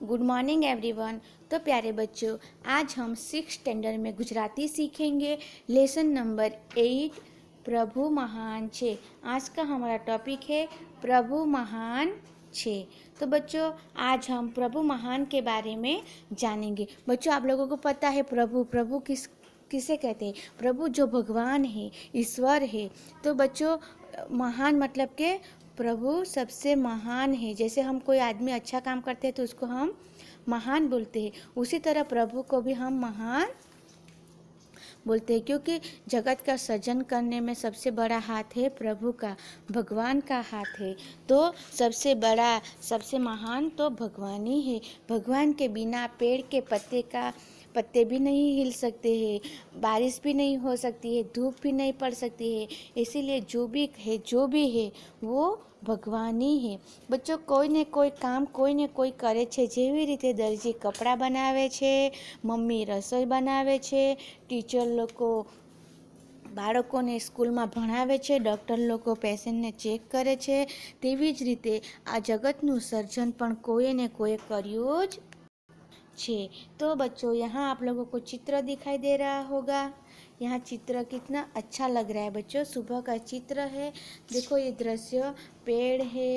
Good morning everyone. तो प्यारे बच्चों, आज हम 6 स्टैंडर्ड में गुजराती सीखेंगे। लेसन नंबर 8 प्रभु महान छे। आज का हमारा टॉपिक है प्रभु महान छे। तो बच्चों, आज हम प्रभु महान के बारे में जानेंगे। बच्चों, आप लोगों को पता है प्रभु किसे कहते हैं? प्रभु जो भगवान है, ईश्वर है। तो बच्चों, महान मतलब के प्रभु सबसे महान है। जैसे हम कोई आदमी अच्छा काम करते हैं तो उसको हम महान बोलते हैं, उसी तरह प्रभु को भी हम महान बोलते हैं, क्योंकि जगत का सृजन करने में सबसे बड़ा हाथ है प्रभु का, भगवान का हाथ है। तो सबसे बड़ा, सबसे महान तो भगवान ही है। भगवान के बिना पेड़ के पत्ते भी नहीं हिल सकते हैं, बारिश भी नहीं हो सकती है, धूप भी नहीं पड़ सकती है। इसीलिए जो भी है वो भगवान ही है। बच्चों, કોઈ ને કોઈ કામ કોઈ ને કોઈ કરે છે। જેવી રીતે દરજી કપડાં બનાવે છે, મમ્મી રસોઈ બનાવે છે, ટીચર લોકો બાળકોને સ્કૂલમાં ભણાવે છે, ડૉક્ટર લોકો પેશન્ટને ચેક કરે છે, તેવી જ રીતે આ જગતનું સર્જન પણ કોઈએ ને કોઈએ કર્યું જ छे। तो बच्चों, यहाँ आप लोगों को चित्र दिखाई दे रहा होगा। यहाँ चित्र कितना अच्छा लग रहा है बच्चों, सुबह का चित्र है। देखो ये दृश्य, पेड़ है,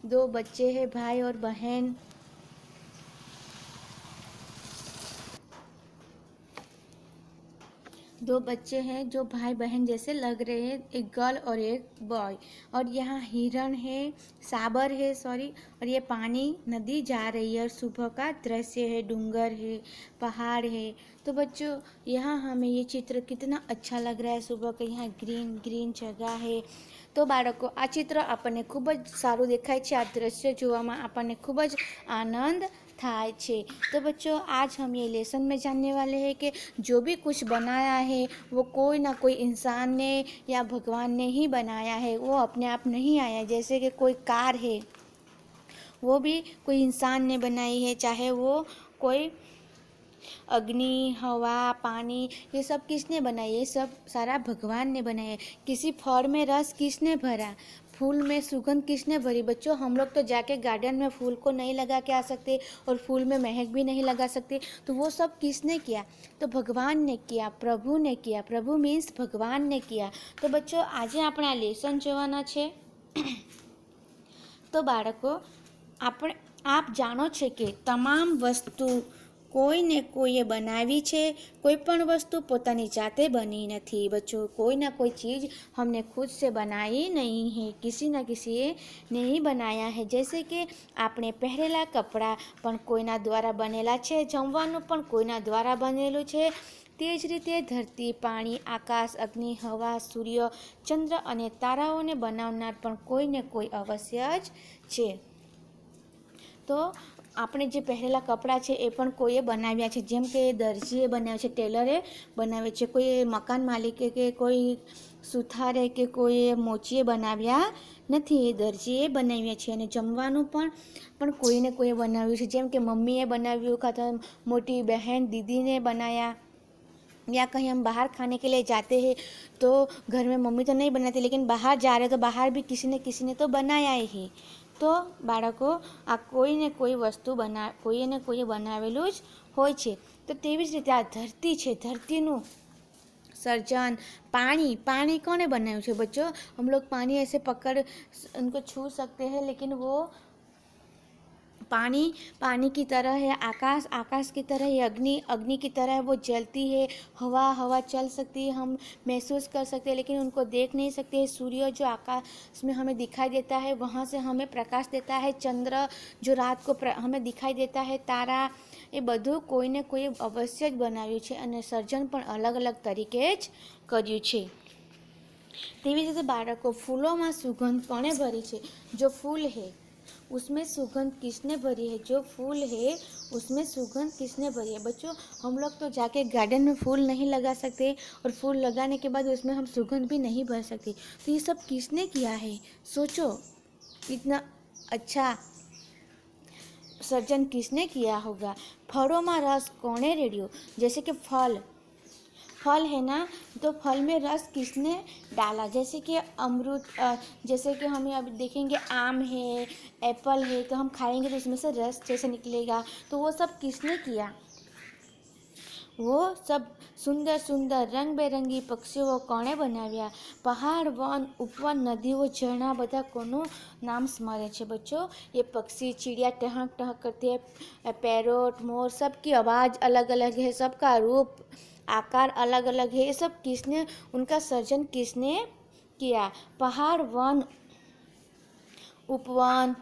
2 बच्चे हैं, भाई और बहन। दो बच्चे हैं जो भाई बहन जैसे लग रहे हैं, एक गर्ल और एक बॉय। और यहाँ हिरण है, साबर है सॉरी, और ये पानी नदी जा रही है और सुबह का दृश्य है, डूंगर है, पहाड़ है। तो बच्चों, यहाँ हमें ये चित्र कितना अच्छा लग रहा है सुबह का। यहाँ ग्रीन ग्रीन जगह है। तो બાળકો, આ ચિત્ર આપણને ખૂબ જ સારું દેખાય છે। આ દ્રશ્ય જોવામાં આપણને ખૂબ જ આનંદ થાય છે। तो बच्चों, आज हम ये लेसन में जानने वाले हैं कि जो भी कुछ बनाया है वो कोई ना कोई इंसान ने या भगवान ने ही बनाया है, वो अपने आप नहीं आया। जैसे कि कोई कार है, वो भी कोई इंसान ने बनाई है, चाहे वो कोई अग्नि, हवा, पानी, ये सब किसने बनाई? ये सब सारा भगवान ने बनाया है। किसी फल में रस किसने भरा? फूल में सुगंध किसने भरी? बच्चों, हम लोग तो जाके गार्डन में फूल को नहीं लगा के आ सकते और फूल में महक भी नहीं लगा सकते। तो वो सब किसने किया? तो भगवान ने किया, प्रभु ने किया। प्रभु मीन्स भगवान ने किया। तो बच्चों, आज આપણે આ લેસન જોવાના છે। તો બાળકો, આપ જાણો છો કે તમામ વસ્તુ કોઈને કોઈએ બનાવી છે। कोई पण वस्तु पोतानी जाते बनी नहीं। बच्चों, कोई ना कोई चीज़ हमने खुद से बनाई नहीं है, किसी न किसी ने ही बनाया है। जैसे कि आपने पहरेला कपड़ा पण कोईना द्वारा बनेला छे, जमवानुं पण कोईना द्वारा बनेलुं छे। તે જ રીતે ધરતી, પાણી, આકાશ, અગ્નિ, હવા, સૂર્ય, ચંદ્ર અને તારાઓને બનાવનાર પણ કોઈને કોઈ અવશ્ય જ છે। તો આપણે જે પહેરેલા કપડાં છે એ પણ કોઈએ બનાવ્યા છે, જેમ કે દરજીએ બનાવ્યા છે, ટેલરે બનાવે છે, કોઈ મકાન માલિકે કે કોઈ સુથારે કે કોઈ મોચીએ બનાવ્યા નથી, એ દરજીએ બનાવ્યા છે। અને જમવાનું પણ કોઈને કોઈએ બનાવ્યું છે, જેમ કે મમ્મીએ બનાવ્યું, કાં તો મોટી બહેન दीदी ने बनाया। या कहीं हम बाहर खाने के लिए जाते हैं तो घर में मम्मी तो नहीं बनाती, लेकिन बाहर जा रहे तो बाहर भी किसी ने तो बनाया ही। तो बाळको, आ कोई ने कोई वस्तु कोई ने कोई बनावेલું જ હોય છે। तो તેવી જ રીતે આ ધરતી છે, ધરતીનું सर्जन, पानी कौने बनाया है? बच्चों, हम लोग पानी ऐसे पकड़ उनको छू सकते हैं, लेकिन वो पानी की तरह है, आकाश की तरह है, अग्नि की तरह है, वो जलती है। हवा चल सकती है, हम महसूस कर सकते हैं, लेकिन उनको देख नहीं सकते। सूर्य जो आकाश में हमें दिखाई देता है, वहाँ से हमें प्रकाश देता है। चंद्र जो रात को हमें दिखाई देता है, तारा, ये બધું કોઈને કોઈ અવશ્ય જ બનાવ્યું છે અને સર્જન પણ અલગ અલગ તરીકે જ કર્યું છે। તેવી રીતે બાળકો, ફૂલોમાં સુગંધ કોણે ભરી છે? जो फूल है उसमें सुगंध किसने भरी है? जो फूल है उसमें सुगंध किसने भरी है? बच्चों, हम लोग तो जाके गार्डन में फूल नहीं लगा सकते और फूल लगाने के बाद उसमें हम सुगंध भी नहीं भर सकते। तो ये सब किसने किया है? सोचो, इतना अच्छा सर्जन किसने किया होगा? फलों में रस कोने रेड़ियो? जैसे कि फल है ना, तो फल में रस किसने डाला? जैसे कि अमरूद, जैसे कि हमें अभी देखेंगे आम है, एप्पल है, तो हम खाएंगे तो उसमें से रस जैसे निकलेगा, तो वो सब किसने किया? वो सब सुंदर सुंदर रंग बेरंगी पक्षीओ कोणे बनाव्या? पहाड़, वन, उपवन, नदीओ, झरना બધા કોનું नाम स्मरे छे बच्चों? ये पक्षी, चिड़िया टहक टहक करती है, पैरोट, मोर, सबकी आवाज़ अलग अलग है, सबका रूप आकार अलग अलग है। ये सब किसने, उनका सर्जन किसने किया? पहाड़, वन, उपवन,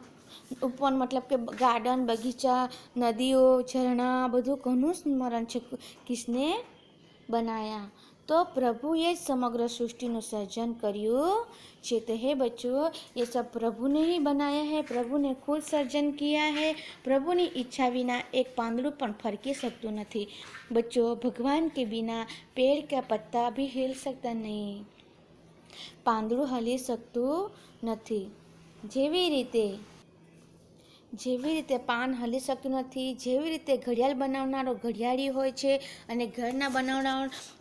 उपवन मतलब કે ગાર્ડન, બગીચા, નદીઓ, ઝરણા, બધું કોનું સ્મરણ છે? કિસને બનાયા? तो प्रभुए समग्र सृष्टिનું સર્જન કર્યું છે। तो हे बच्चों, ये सब प्रभु ने ही बनाया है, प्रभु ने खुद सर्जन किया है। प्रभुની ઈચ્છા વિના એક પાંદડું પણ ફરકી શકતું નથી। बच्चों, भगवान के बिना पेड़ का पत्ता भी हिल सकता नहीं, પાંદડું હલી શકતું નથી। જેવી રીતે પાન હલી શકતું નથી, જેવી રીતે ઘડિયાળ બનાવનારો ઘડિયાળી હોય છે અને ઘરના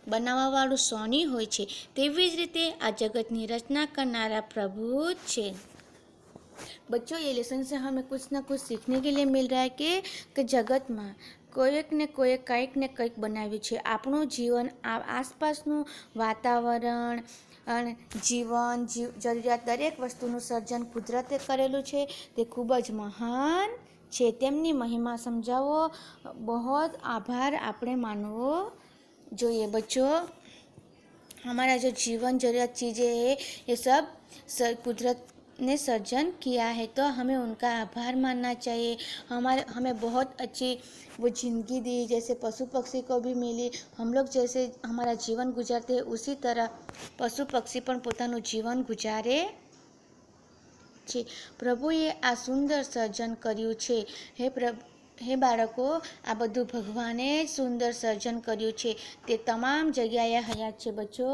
બનાવવાવાળું સોની હોય છે, તેવી જ રીતે આ જગતની रचना करनारा प्रभु છે। बच्चों, ये लेसन से हमें कुछ ना कुछ सीखने के लिए मिल रहा है कि जगत में કોઈક ને કંઈક બનાવ્યું છે। આપણું જીવન, આસપાસનું વાતાવરણ, જીવન, જરૂરિયાત દરેક વસ્તુનું સર્જન કુદરતે કરેલું છે। તે ખૂબ જ મહાન છે। તેમની મહિમા સમજાવો, બહુ આભાર આપણે માનવો જોઈએ। बच्चों, हमारा जो जीवन जरूरत चीज़ें है, ये सब कुदरत ने सर्जन किया है, तो हमें उनका आभार मानना चाहिए। हमें बहुत अच्छी वो ज़िंदगी दी, जैसे पशु पक्षी को भी मिली। हम लोग जैसे हमारा जीवन गुजारते हैं, उसी तरह पशु पक्षी पण पोतानुं जीवन गुजारे छे। प्रभुए आ सुंदर सर्जन कर्युं छे। हे बाळको, आ बधुं भगवाने सुंदर सर्जन कर्युं छे। ते तमाम जग्याए हयात छे। बच्चों,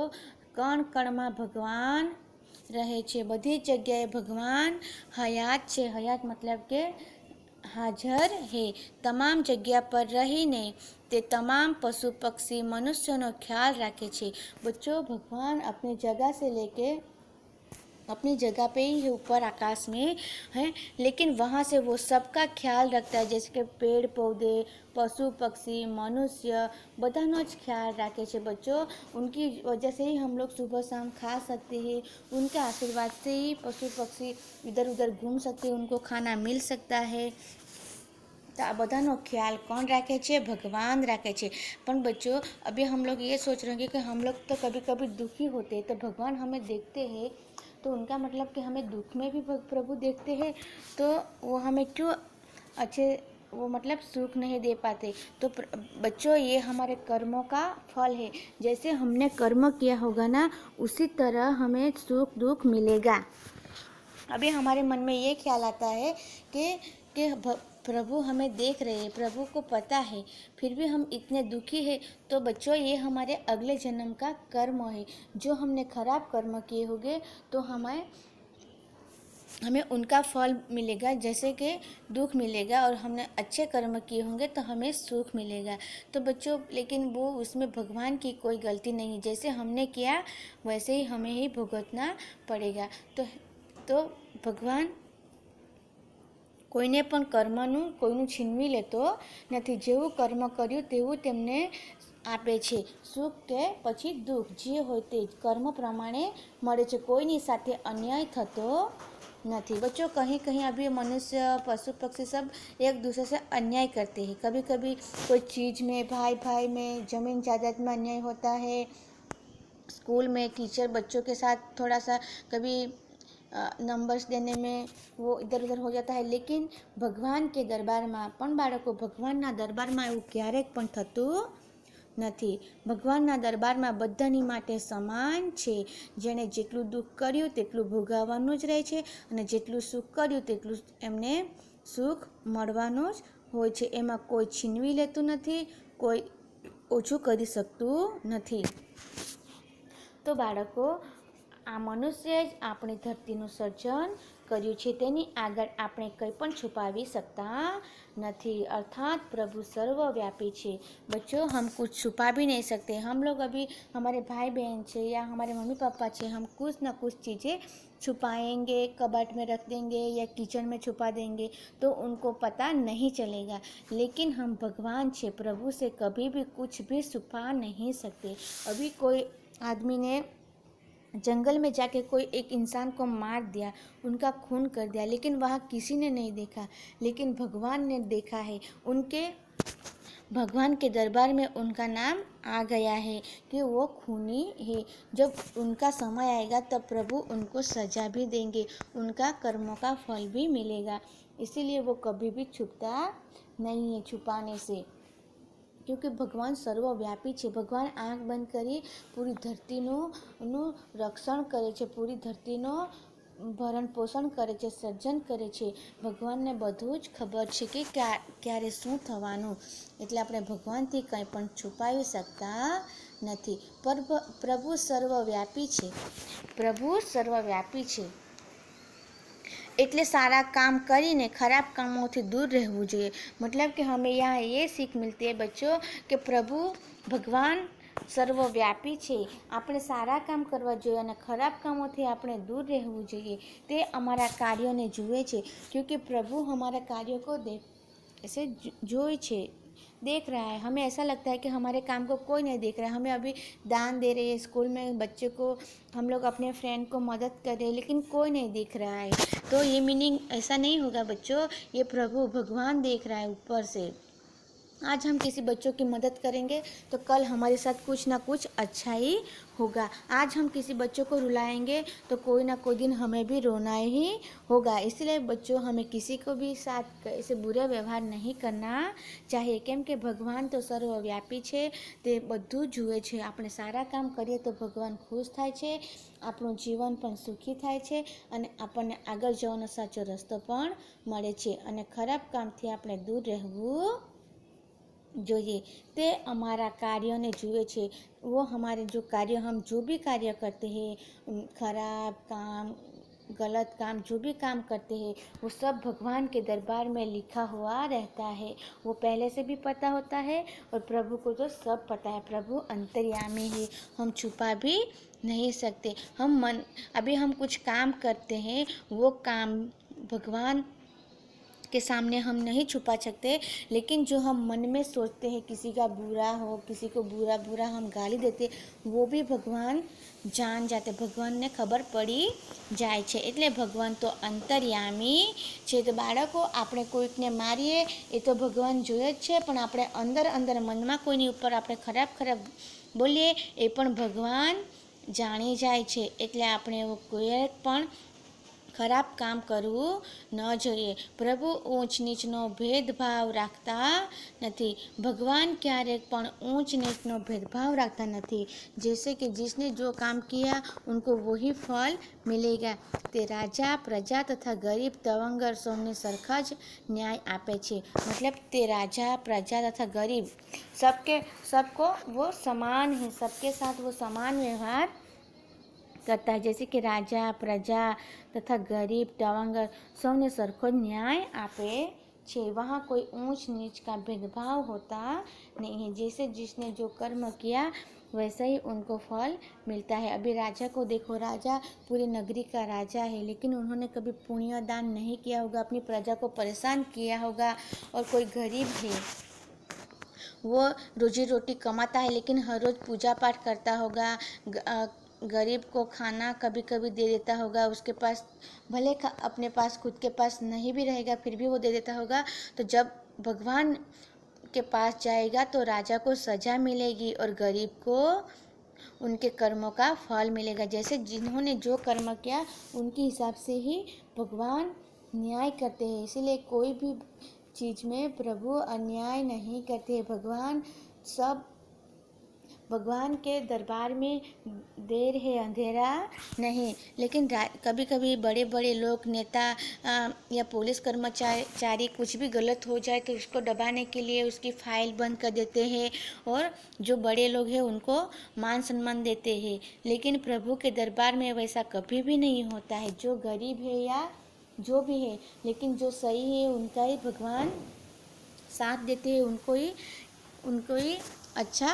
कण कणमां भगवान रहे छे, बधी जग्याए भगवान हयात छे। हयात मतलब के हाजर है। तमाम जग्या पर रहीने ते तमाम पशु पक्षी मनुष्यों ख्याल राखे छे। बच्चों, भगवान अपनी जगह से लेके अपनी जगह पे ही है, ऊपर आकाश में है, लेकिन वहाँ से वो सबका ख्याल रखता है। जैसे कि पेड़ पौधे, पशु पक्षी, मनुष्य, बधानो ज ख्याल राखे छे। बच्चों, उनकी वजह से ही हम लोग सुबह शाम खा सकते हैं, उनके आशीर्वाद से ही पशु पक्षी इधर उधर घूम सकते हैं, उनको खाना मिल सकता है। तो आ बधानो ख्याल कौन राखे छे? भगवान राखे छे। पण बच्चों, अभी हम लोग ये सोच रहे हैं कि हम लोग तो कभी कभी दुखी होते हैं, तो भगवान हमें देखते हैं, तो उनका मतलब कि हमें दुख में भी प्रभु देखते हैं, तो वो हमें क्यों अच्छे वो मतलब सुख नहीं दे पाते? तो बच्चों, ये हमारे कर्मों का फल है। जैसे हमने कर्म किया होगा ना, उसी तरह हमें सुख दुख मिलेगा। अभी हमारे मन में ये ख्याल आता है कि प्रभु हमें देख रहे हैं, प्रभु को पता है, फिर भी हम इतने दुखी हैं। तो बच्चों, ये हमारे अगले जन्म का कर्म है। जो हमने खराब कर्म किए होंगे, तो हमें उनका फल मिलेगा, जैसे कि दुख मिलेगा, और हमने अच्छे कर्म किए होंगे तो हमें सुख मिलेगा। तो बच्चों, लेकिन वो उसमें भगवान की कोई गलती नहीं, जैसे हमने किया वैसे ही हमें ही भुगतना पड़ेगा। तो भगवान कोईने पण कर्मનું કોઈનું છીનવી લેતો નથી। જેવું કર્મ કર્યું તેવું તેમને આપે છે। સુખ કે પછી દુઃખ જે હોય તે કર્મ પ્રમાણે મળે છે। કોઈની સાથે અન્યાય થતો નથી। बच्चों, कहीं कहीं अभी मनुष्य, पशु पक्षी सब एक दूसरे से अन्याय करते हैं। कभी कभी कोई चीज़ में, भाई भाई में, ज़मीन जायदाद में अन्याय होता है। स्कूल में टीचर बच्चों के साथ थोड़ा सा कभी नंबर्स देने में वो इधर उधर हो जाता है। लेकिन भगवान के दरबार में पण बाळको, भगवानना दरबाરમાં એવું ક્યારેક પણ થતું નથી। ભગવાનના દરબારમાં બધાની માટે સમાન છે। જેણે જેટલું દુઃખ કર્યું તેટલું ભોગવવાનું જ રહે છે, અને જેટલું સુખ કર્યું તેટલું એમને સુખ મળવાનું જ હોય છે। એમાં કોઈ છીનવી લેતું નથી, કોઈ ઓછું કરી શકતું નથી। તો બાળકો, આ મનુષ્ય જ આપણી ધરતીનું સર્જન કર્યું છે, તેની આગળ આપણે કંઈ પણ છુપાવી सकता नहीं। अर्थात प्रभु सर्वव्यापी है। बच्चों, हम कुछ छुपा भी नहीं सकते। हम लोग अभी हमारे भाई बहन छे या हमारे मम्मी पापा छे, हम कुछ ना कुछ चीज़ें छुपाएंगे, कबर्ड में रख देंगे या किचन में छुपा देंगे तो उनको पता नहीं चलेगा। लेकिन हम भगवान छे, प्रभु से कभी भी कुछ भी छुपा नहीं सकते। अभी कोई आदमी ने जंगल में जाके कोई एक इंसान को मार दिया, उनका खून कर दिया, लेकिन वहाँ किसी ने नहीं देखा, लेकिन भगवान ने देखा है। उनके भगवान के दरबार में उनका नाम आ गया है कि वो खूनी है। जब उनका समय आएगा तब प्रभु उनको सजा भी देंगे, उनका कर्मों का फल भी मिलेगा। इसीलिए वो कभी भी छुपता नहीं है छुपाने से, क्योंकि भगवान सर्वव्यापी है। भगवान आँख बंद करी पूरी धरतीનું રક્ષણ કરે છે, પૂરી ધરતીનો ભરણ પોષણ કરે છે, સર્જન કરે છે। ભગવાનને બધું જ ખબર છે કે ક્યારે શું થવાનું, એટલે આપણે ભગવાનથી કંઈ પણ છુપાવી શકતા નથી। પ્રભુ સર્વવ્યાપી છે, પ્રભુ સર્વવ્યાપી છે, એટલે सारा काम કરીને खराब कामों से दूर रहવું જોઈએ। मतलब कि हमें यहाँ ये सीख मिलती है बच्चों कि प्रभु भगवान सर्वव्यापी છે। આપણે સારા કામ કરવા જોઈએ અને ખરાબ કામોથી આપણે દૂર રહેવું જોઈએ। તે અમારા કાર્યોને જુએ છે, क्योंकि प्रभु हमारा कार्यों को ऐसे જોઈ છે, देख रहा है। हमें ऐसा लगता है कि हमारे काम को कोई नहीं देख रहा है। हमें अभी दान दे रहे हैं, स्कूल में बच्चे को हम लोग अपने फ्रेंड को मदद कर रहे हैं, लेकिन कोई नहीं देख रहा है। तो ये मीनिंग ऐसा नहीं होगा बच्चों, ये प्रभु भगवान देख रहा है ऊपर से। आज हम किसी बच्चों की मदद करेंगे तो कल हमारे साथ कुछ ना कुछ अच्छा ही होगा। आज हम किसी बच्चों को रुलाएंगे तो कोई ना कोई दिन हमें भी रोना ही होगा। इसलिए बच्चों, हमें किसी को भी साथ ऐसे बुरा व्यवहार नहीं करना चाहिए, केम के भगवान तो सर्वव्यापी है, ते બધું જુએ છે। આપણે સારા કામ કરીએ તો ભગવાન ખુશ થાય છે, આપણું જીવન પણ સુખી થાય છે અને આપણને આગળ જવાનો સાચો રસ્તો પણ મળે છે અને ખરાબ કામથી આપણે દૂર રહેવું જોઈએ। તે અમારા કાર્યોને જુએ છે। वो हमारे जो कार्य, हम जो भी कार्य करते हैं, खराब काम, गलत काम, जो भी काम करते हैं, वो सब भगवान के दरबार में लिखा हुआ रहता है। वो पहले से भी पता होता है और प्रभु को तो सब पता है। प्रभु अंतर्यामी है, हम छुपा भी नहीं सकते। अभी हम कुछ काम करते हैं, वो काम भगवान के सामने हम नहीं छुपा सकते, लेकिन जो हम मन में सोचते हैं, किसी का बुरा हो, किसी को बुरा हम गाली देते, वो भी भगवान जान जाते, भगवान ने खबर पड़ी जाए छे। એટલે ભગવાન તો અંતર્યામી છે। તો બાળકો, આપણે કોઈકને મારીએ એ તો ભગવાન જોયે જ છે, પણ આપણે અંદર મનમાં કોઈની ઉપર આપણે ખરાબ બોલીએ એ પણ ભગવાન જાણી જાય છે। એટલે આપણે એવું કોઈ પણ ખરાબ કામ કરવું ન જોઈએ। પ્રભુ ઊંચ નીચનો ભેદભાવ રાખતા નથી। भगवान क्यारेक पण ऊंच नीचनो भेदभाव रखता नहीं। जैसे कि जिसने जो काम किया उनको वही फल मिलेगा। ते राजा, प्रजा तथा गरीब, तवंगर सौने सरखा ज न्याय आपे छे। मतलब ते राजा, प्रजा तथा गरीब सबको वो समान है, सबके साथ वो समान व्यवहार करता है। जैसे कि राजा, प्रजा तथा गरीब, तवंगर सौने सरखो न्याय आपे छे। वहाँ कोई ऊंच नीच का भेदभाव होता नहीं है। जैसे जिसने जो कर्म किया वैसे ही उनको फल मिलता है। अभी राजा को देखो, राजा पूरी नगरी का राजा है, लेकिन उन्होंने कभी पुण्य दान नहीं किया होगा, अपनी प्रजा को परेशान किया होगा। और कोई गरीब है, वो रोजी रोटी कमाता है, लेकिन हर रोज़ पूजा पाठ करता होगा, गरीब को खाना कभी कभी दे देता होगा, उसके पास भले अपने पास खुद के पास नहीं भी रहेगा फिर भी वो दे देता होगा। तो जब भगवान के पास जाएगा तो राजा को सज़ा मिलेगी और गरीब को उनके कर्मों का फल मिलेगा। जैसे जिन्होंने जो कर्म किया उनके हिसाब से ही भगवान न्याय करते हैं। इसीलिए कोई भी चीज़ में प्रभु अन्याय नहीं करते। भगवान सब भगवान के दरबार में देर है अंधेरा नहीं। लेकिन कभी कभी बड़े बड़े लोग, नेता या पुलिस कर्मचारी कुछ भी गलत हो जाए तो उसको दबाने के लिए उसकी फाइल बंद कर देते हैं और जो बड़े लोग हैं उनको मान सम्मान देते हैं। लेकिन प्रभु के दरबार में वैसा कभी भी नहीं होता है। जो गरीब है या जो भी है, लेकिन जो सही है उनका ही भगवान साथ देते हैं, उनको ही अच्छा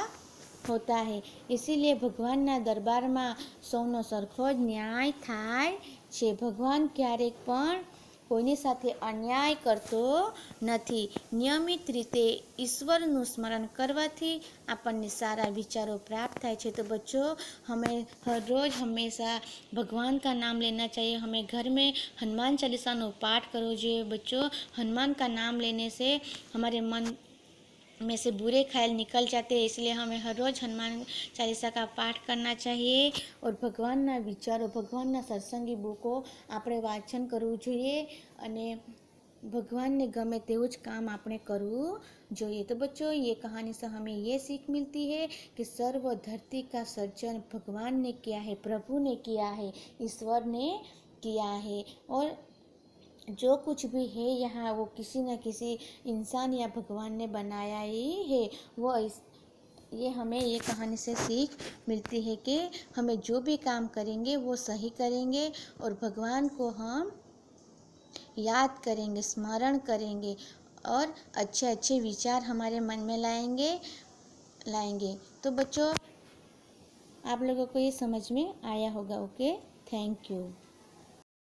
होता है। इसीलिए ભગવાનના દરબારમાં સૌનો સરખો જ ન્યાય થાય છે। ભગવાન ક્યારેક પણ કોઈની સાથે અન્યાય કરતો નથી। નિયમિત રીતે ઈશ્વરનું સ્મરણ કરવાથી આપણને સારા વિચારો प्राप्त થાય છે। तो बच्चों, हमें हर रोज़ हमेशा भगवान का नाम लेना चाहिए। हमें घर में हनुमान चालीसा नो पाठ करो चाहिए। बच्चों, हनुमान का नाम लेने से हमारे मन में से बुरे ख्याल निकल जाते हैं। इसलिए हमें हर रोज़ हनुमान चालीसा का पाठ करना चाहिए और ભગવાનના વિચારો, ભગવાનના સત્સંગી બુકો આપણે વાંચન કરવું જોઈએ અને ભગવાનને ગમે તેવું જ કામ આપણે કરવું જોઈએ। तो बच्चों, ये कहानी से हमें ये सीख मिलती है कि सर्व धरती का सर्जन भगवान ने किया है, प्रभु ने किया है, ईश्वर ने किया है। और जो कुछ भी है यहाँ वो किसी न किसी इंसान या भगवान ने बनाया ही है। ये हमें ये कहानी से सीख मिलती है कि हमें जो भी काम करेंगे वो सही करेंगे और भगवान को हम याद करेंगे, स्मरण करेंगे और अच्छे अच्छे विचार हमारे मन में लाएंगे। तो बच्चों, आप लोगों को ये समझ में आया होगा। Okay, thank you.